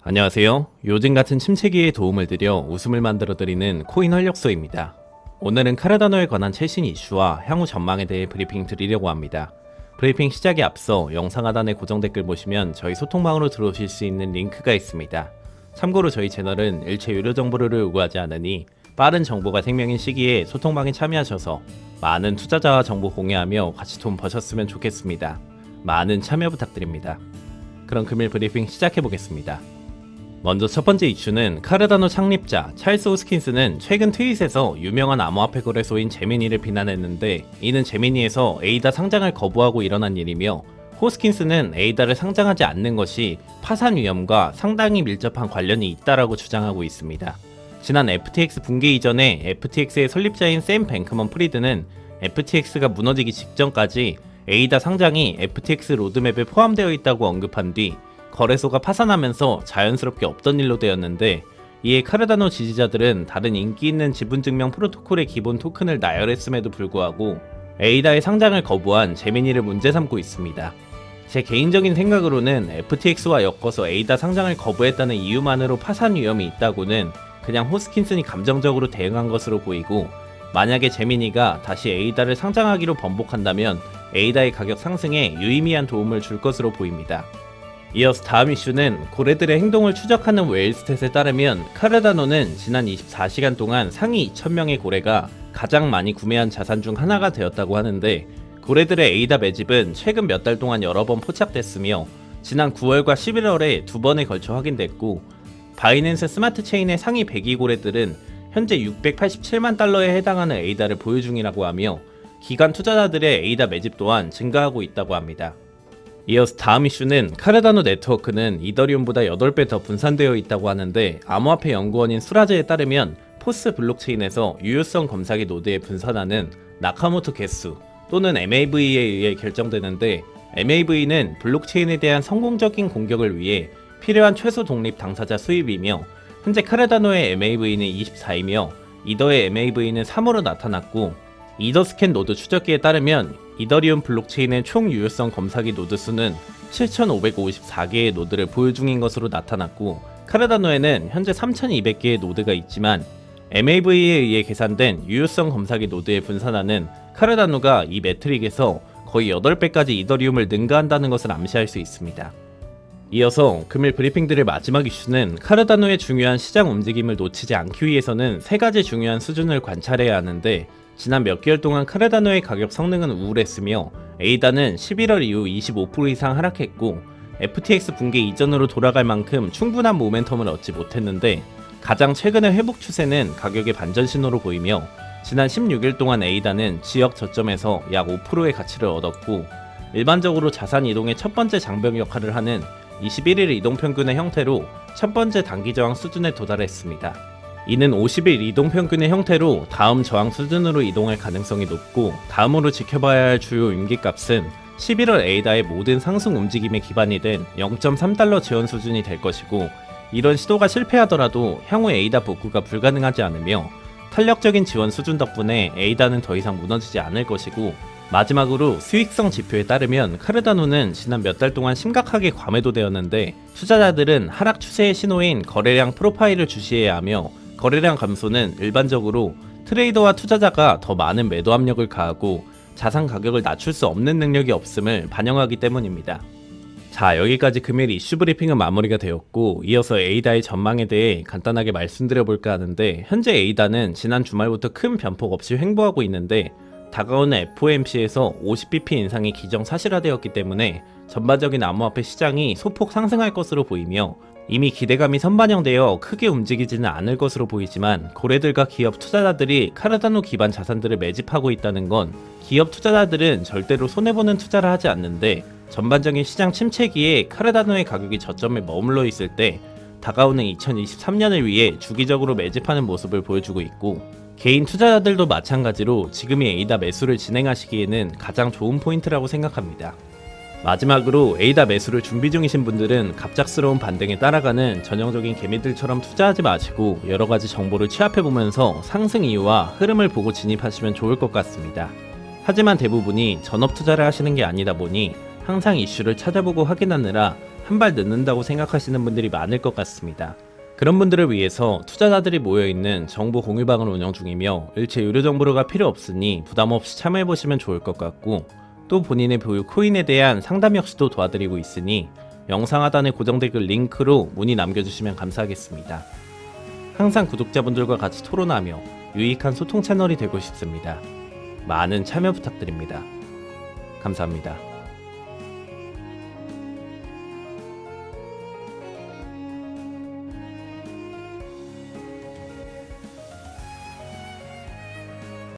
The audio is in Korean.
안녕하세요. 요즘 같은 침체기에 도움을 드려 웃음을 만들어드리는 코인 활력소입니다. 오늘은 카르다노에 관한 최신 이슈와 향후 전망에 대해 브리핑 드리려고 합니다. 브리핑 시작에 앞서 영상 하단에 고정 댓글 보시면 저희 소통방으로 들어오실 수 있는 링크가 있습니다. 참고로 저희 채널은 일체 유료 정보를 요구하지 않으니 빠른 정보가 생명인 시기에 소통방에 참여하셔서 많은 투자자와 정보 공유하며 같이 돈 버셨으면 좋겠습니다. 많은 참여 부탁드립니다. 그럼 금일 브리핑 시작해보겠습니다. 먼저 첫 번째 이슈는 카르다노 창립자 찰스 호스킨스는 최근 트윗에서 유명한 암호화폐 거래소인 제미니를 비난했는데, 이는 제미니에서 에이다 상장을 거부하고 일어난 일이며, 호스킨스는 에이다를 상장하지 않는 것이 파산 위험과 상당히 밀접한 관련이 있다라고 주장하고 있습니다. 지난 FTX 붕괴 이전에 FTX의 설립자인 샘 뱅크먼 프리드는 FTX가 무너지기 직전까지 에이다 상장이 FTX 로드맵에 포함되어 있다고 언급한 뒤 거래소가 파산하면서 자연스럽게 없던 일로 되었는데, 이에 카르다노 지지자들은 다른 인기 있는 지분증명 프로토콜의 기본 토큰을 나열했음에도 불구하고 에이다의 상장을 거부한 제미니를 문제 삼고 있습니다. 제 개인적인 생각으로는 FTX와 엮어서 에이다 상장을 거부했다는 이유만으로 파산 위험이 있다고는 그냥 호스킨슨이 감정적으로 대응한 것으로 보이고, 만약에 제미니가 다시 에이다를 상장하기로 번복한다면 에이다의 가격 상승에 유의미한 도움을 줄 것으로 보입니다. 이어서 다음 이슈는 고래들의 행동을 추적하는 웨일스탯에 따르면 카르다노는 지난 24시간 동안 상위 2,000명의 고래가 가장 많이 구매한 자산 중 하나가 되었다고 하는데, 고래들의 에이다 매집은 최근 몇 달 동안 여러 번 포착됐으며 지난 9월과 11월에 2번에 걸쳐 확인됐고, 바이낸스 스마트 체인의 상위 100위 고래들은 현재 687만 달러에 해당하는 에이다를 보유 중이라고 하며, 기관 투자자들의 에이다 매집 또한 증가하고 있다고 합니다. 이어서 다음 이슈는 카르다노 네트워크는 이더리움보다 8배 더 분산되어 있다고 하는데, 암호화폐 연구원인 수라즈에 따르면 포스 블록체인에서 유효성 검사기 노드의 분산화는 나카모토 개수 또는 MAV에 의해 결정되는데, MAV는 블록체인에 대한 성공적인 공격을 위해 필요한 최소 독립 당사자 수입이며, 현재 카르다노의 MAV는 24이며 이더의 MAV는 3으로 나타났고, 이더스캔 노드 추적기에 따르면 이더리움 블록체인의 총 유효성 검사기 노드 수는 7,554개의 노드를 보유 중인 것으로 나타났고, 카르다노에는 현재 3,200개의 노드가 있지만 MAV에 의해 계산된 유효성 검사기 노드의 분산화는 카르다노가 이 매트릭에서 거의 8배까지 이더리움을 능가한다는 것을 암시할 수 있습니다. 이어서 금일 브리핑들의 마지막 이슈는 카르다노의 중요한 시장 움직임을 놓치지 않기 위해서는 3가지 중요한 수준을 관찰해야 하는데, 지난 몇 개월 동안 카르다노의 가격 성능은 우울했으며 에이다는 11월 이후 25% 이상 하락했고, FTX 붕괴 이전으로 돌아갈 만큼 충분한 모멘텀을 얻지 못했는데, 가장 최근의 회복 추세는 가격의 반전 신호로 보이며, 지난 16일 동안 에이다는 지역 저점에서 약 5%의 가치를 얻었고, 일반적으로 자산 이동의 첫 번째 장벽 역할을 하는 21일 이동평균의 형태로 첫 번째 단기 저항 수준에 도달했습니다. 이는 50일 이동평균의 형태로 다음 저항 수준으로 이동할 가능성이 높고, 다음으로 지켜봐야 할 주요 임기값은 11월 에이다의 모든 상승 움직임에 기반이 된 0.3달러 지원 수준이 될 것이고, 이런 시도가 실패하더라도 향후 에이다 복구가 불가능하지 않으며 탄력적인 지원 수준 덕분에 에이다는 더 이상 무너지지 않을 것이고, 마지막으로 수익성 지표에 따르면 카르다노는 지난 몇 달 동안 심각하게 과매도되었는데, 투자자들은 하락 추세의 신호인 거래량 프로파일을 주시해야 하며, 거래량 감소는 일반적으로 트레이더와 투자자가 더 많은 매도 압력을 가하고 자산 가격을 낮출 수 없는 능력이 없음을 반영하기 때문입니다. 자, 여기까지 금일 이슈 브리핑은 마무리가 되었고, 이어서 에이다의 전망에 대해 간단하게 말씀드려볼까 하는데, 현재 에이다는 지난 주말부터 큰 변폭 없이 횡보하고 있는데, 다가오는 FOMC에서 50bp 인상이 기정사실화되었기 때문에 전반적인 암호화폐 시장이 소폭 상승할 것으로 보이며, 이미 기대감이 선반영되어 크게 움직이지는 않을 것으로 보이지만, 고래들과 기업 투자자들이 카르다노 기반 자산들을 매집하고 있다는 건 기업 투자자들은 절대로 손해보는 투자를 하지 않는데, 전반적인 시장 침체기에 카르다노의 가격이 저점에 머물러 있을 때 다가오는 2023년을 위해 주기적으로 매집하는 모습을 보여주고 있고, 개인 투자자들도 마찬가지로 지금이 에이다 매수를 진행하시기에는 가장 좋은 포인트라고 생각합니다. 마지막으로 에이다 매수를 준비 중이신 분들은 갑작스러운 반등에 따라가는 전형적인 개미들처럼 투자하지 마시고 여러가지 정보를 취합해보면서 상승 이유와 흐름을 보고 진입하시면 좋을 것 같습니다. 하지만 대부분이 전업 투자를 하시는 게 아니다 보니 항상 이슈를 찾아보고 확인하느라 한 발 늦는다고 생각하시는 분들이 많을 것 같습니다. 그런 분들을 위해서 투자자들이 모여있는 정보 공유방을 운영 중이며 일체 유료 정보가 필요 없으니 부담없이 참여해보시면 좋을 것 같고, 또 본인의 보유 코인에 대한 상담 역시도 도와드리고 있으니 영상 하단의 고정 댓글 링크로 문의 남겨주시면 감사하겠습니다. 항상 구독자분들과 같이 토론하며 유익한 소통 채널이 되고 싶습니다. 많은 참여 부탁드립니다. 감사합니다.